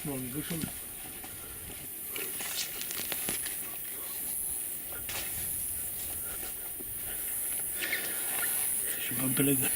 Non, les cochons. Je me rappelle la gueule.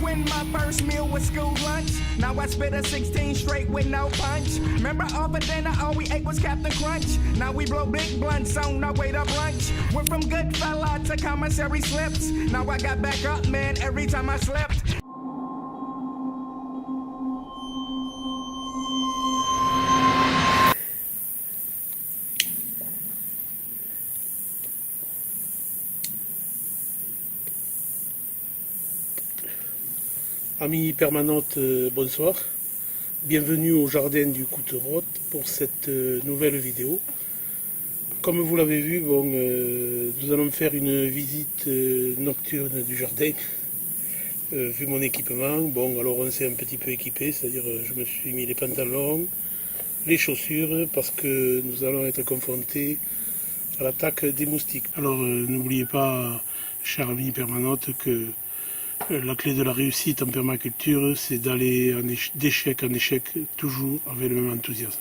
When my first meal was school lunch, now I spit a 16 straight with no punch. Remember all for dinner, all we ate was Captain Crunch. Now we blow big blunts on our way to brunch. Went from good fella to commissary slips. Now I got back up, man, every time I slipped. Amis permanentes, bonsoir. Bienvenue au jardin du Couterotte pour cette nouvelle vidéo. Comme vous l'avez vu, bon, nous allons faire une visite nocturne du jardin. Vu mon équipement, bon, alors on s'est un petit peu équipé, c'est-à-dire je me suis mis les pantalons, les chaussures, parce que nous allons être confrontés à l'attaque des moustiques. Alors n'oubliez pas, chers amis permanentes, que la clé de la réussite en permaculture, c'est d'aller d'échec en échec, toujours avec le même enthousiasme.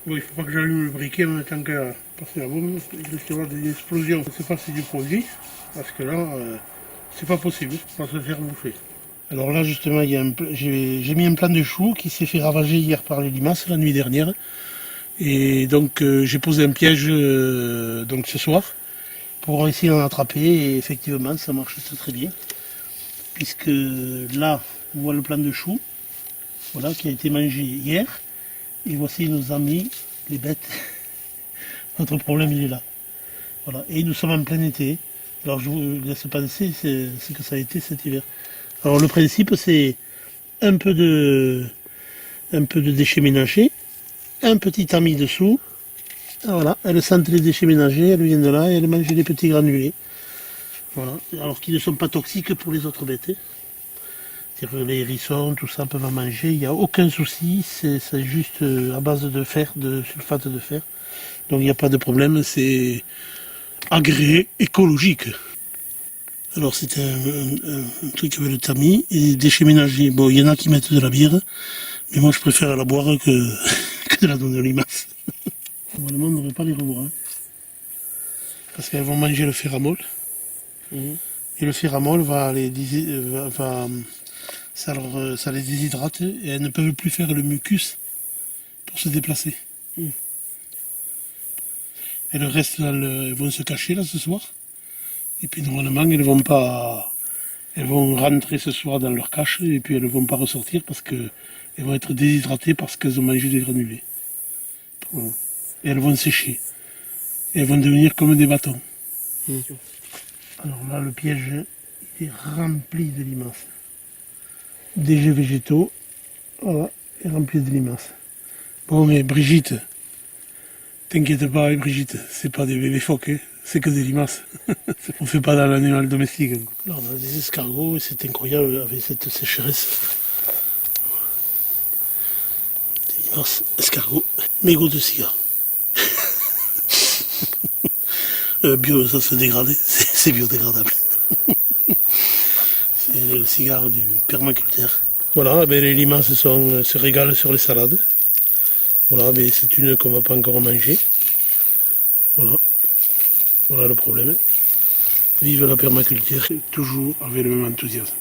Bon, il ne faut pas que j'allume le briquet en même temps que passer la bombe, il risque d'y avoir des explosions. Je ne sais pas si c'est du produit, parce que là, c'est pas possible, on va se faire bouffer. Alors là, justement, j'ai mis un plant de chou qui s'est fait ravager hier par les limaces la nuit dernière. Et donc, j'ai posé un piège donc ce soir pour essayer d'en attraper. Et effectivement, ça marche très bien. Puisque là, on voit le plant de chou, voilà, qui a été mangé hier. Et voici nos amis, les bêtes. Notre problème, il est là. Voilà. Et nous sommes en plein été. Alors, je vous laisse penser ce que ça a été cet hiver. Alors, le principe, c'est un peu de déchets ménagers, un petit tamis dessous. Voilà. Elle sent les déchets ménagers, elle vient de là et elle mange des petits granulés. Voilà. Alors qu'ils ne sont pas toxiques pour les autres bêtes. C'est-à-dire que les hérissons, tout ça peuvent en manger, il n'y a aucun souci, c'est juste à base de fer, de sulfate de fer. Donc il n'y a pas de problème, c'est agréé, écologique. Alors c'était un truc avec le tamis et des déchets ménagers. Bon, il y en a qui mettent de la bière, mais moi je préfère la boire que de la donner aux limaces. Normalement on ne devrait pas les revoir. Hein. Parce qu'elles vont manger le féramol. Et le féramol va ça les déshydrate et elles ne peuvent plus faire le mucus pour se déplacer. Elles restent là, elles vont se cacher là ce soir. Et puis normalement elles vont rentrer ce soir dans leur cache et puis elles ne vont pas ressortir parce qu'elles vont être déshydratées parce qu'elles ont mangé des granulés. Voilà. Et elles vont sécher. Et elles vont devenir comme des bâtons. Alors là le piège il est rempli de limaces. Des jets végétaux, voilà, et rempli de limaces. Bon, mais Brigitte, t'inquiète pas, Brigitte, c'est pas des bébés phoques, hein, c'est que des limaces. On fait pas dans l'animal domestique. Hein. Là, on a des escargots et c'est incroyable avec cette sécheresse. Des limaces, escargots, mégots de cigare. Bio, ça se dégrade, c'est biodégradable. C'est le cigare du permaculteur. Voilà, ben les limaces se régalent sur les salades. Voilà, mais c'est une qu'on ne va pas encore manger. Voilà. Voilà le problème. Vive la permaculture, toujours avec le même enthousiasme.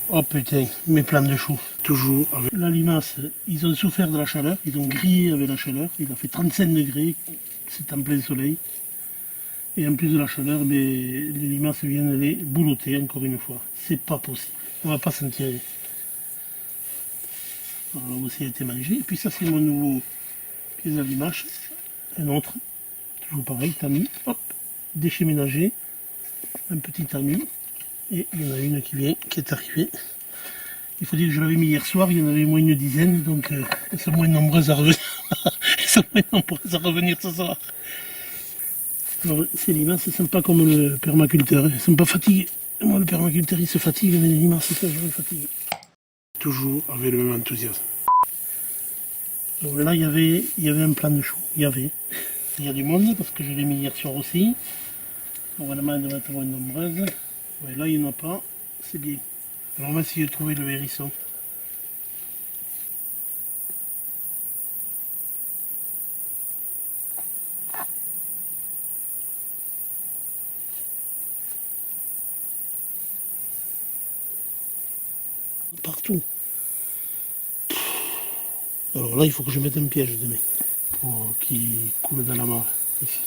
Oh putain, mes plants de choux, toujours avec la limace. Ils ont souffert de la chaleur, ils ont grillé avec la chaleur. Il a fait 35 degrés, c'est en plein soleil. Et en plus de la chaleur, mais les limaces viennent les boulotter encore une fois. C'est pas possible. On va pas s'en tirer. Alors là aussi a été mangé. Et puis ça c'est mon nouveau pièce à limache. Un autre. toujours pareil, tamis, hop, déchets ménagers, un petit tamis, et il y en a une qui est arrivée. Il faut dire que je l'avais mis hier soir, il y en avait moins d'une dizaine, donc elles sont moins nombreuses à revenir. Elles sont moins nombreuses à revenir ce soir. Alors, ces limaces, elles ne sont pas comme le permaculteur, elles ne sont pas fatiguées. Moi, le permaculteur, il se fatigue, mais les limaces, c'est toujours fatigué. Toujours avec le même enthousiasme. Donc là, il y avait un plan de chou. Il y a du monde, parce que je l'ai mis hier soir aussi. Normalement, elle devrait être moins nombreuse. Ouais, là, il n'y en a pas, c'est bien. Alors, on va essayer de trouver le hérisson. Partout. Alors là, il faut que je mette un piège demain. Pour qu'il coule dans la mare, ici.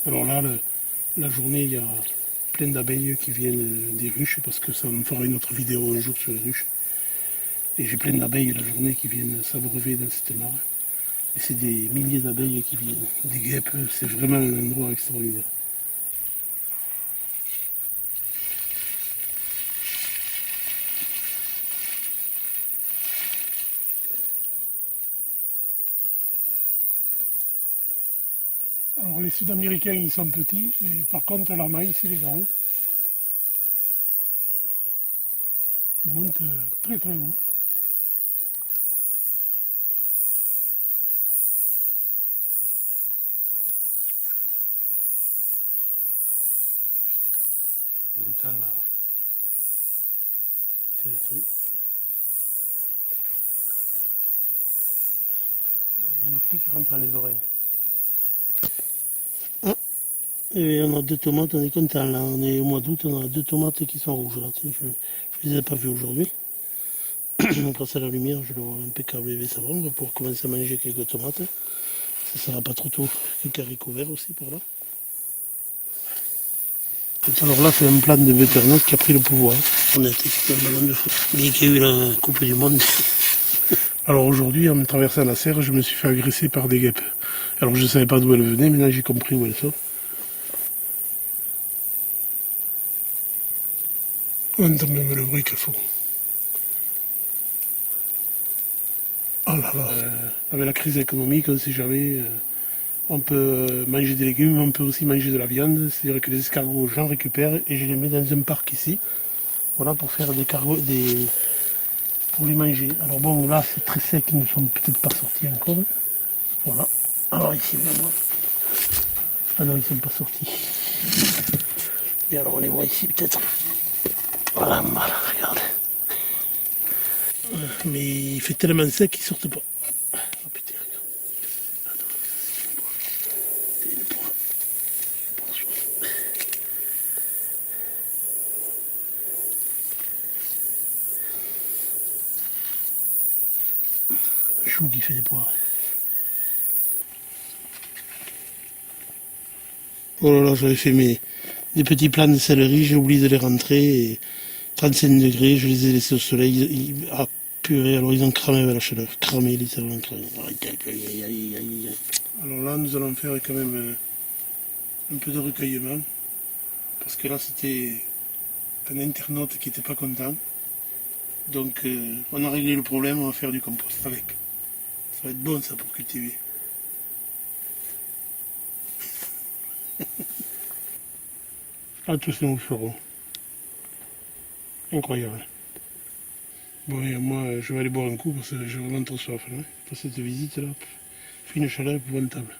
Alors là, la journée, il y a plein d'abeilles qui viennent des ruches, parce que ça me fera une autre vidéo un jour sur les ruches. Et j'ai plein d'abeilles la journée qui viennent s'abreuver dans cette mare. Et c'est des milliers d'abeilles qui viennent, des guêpes, c'est vraiment un endroit extraordinaire. Alors les Sud-Américains ils sont petits, et par contre leur maïs il est grand. Ils montent très très haut. On entend là. C'est des trucs. Le moustique rentre dans les oreilles. Et on a 2 tomates, on est content là, on est au mois d'août, on a 2 tomates qui sont rouges là, tiens, je les ai pas vues aujourd'hui. Grâce à la lumière, je le vois impeccable et savon, on va pouvoir commencer à manger quelques tomates. Ça sera pas trop tôt, quelques haricots verts aussi par là. Et alors là c'est un plan de Betternot qui a pris le pouvoir. On a été un ballon de foot, mais qui a eu la Coupe du Monde. Alors aujourd'hui, en me traversant la serre, je me suis fait agresser par des guêpes. Alors je ne savais pas d'où elles venaient, maintenant j'ai compris où elles sont. On entend même le bruit qu'elles font. Oh là là, avec la crise économique, on ne sait jamais. On peut manger des légumes, on peut aussi manger de la viande. C'est-à-dire que les escargots, j'en récupère et je les mets dans un parc ici. Voilà, pour faire pour les manger. Alors bon, là c'est très sec, ils ne sont peut-être pas sortis encore. Voilà. Alors ici, vraiment. Ah non, ils ne sont pas sortis. Et alors on les voit ici peut-être. Voilà, regarde. Mais il fait tellement sec qu'ils ne sortent pas. Oh putain, regarde. Un chou qui fait des poires. Oh là là, j'avais fait des petits plants de céleri, j'ai oublié de les rentrer. Et 35 degrés, je les ai laissés au soleil. Ah purée, alors ils ont cramé avec la chaleur. Cramé, littéralement cramé. Alors là, nous allons faire quand même un peu de recueillement. Parce que là, c'était un internaute qui n'était pas content. Donc, on a réglé le problème, on va faire du compost avec. Ça va être bon ça pour cultiver. Attention au fleuron. Incroyable. Bon, et moi, je vais aller boire un coup parce que j'ai vraiment trop soif. Là. Pour cette visite là, il fait une chaleur épouvantable.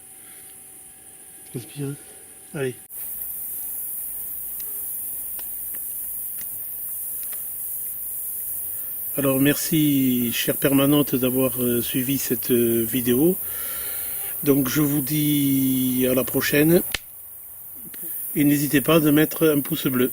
Respire. Allez. Alors merci, chère permanente, d'avoir suivi cette vidéo. Donc je vous dis à la prochaine. Et n'hésitez pas à mettre un pouce bleu.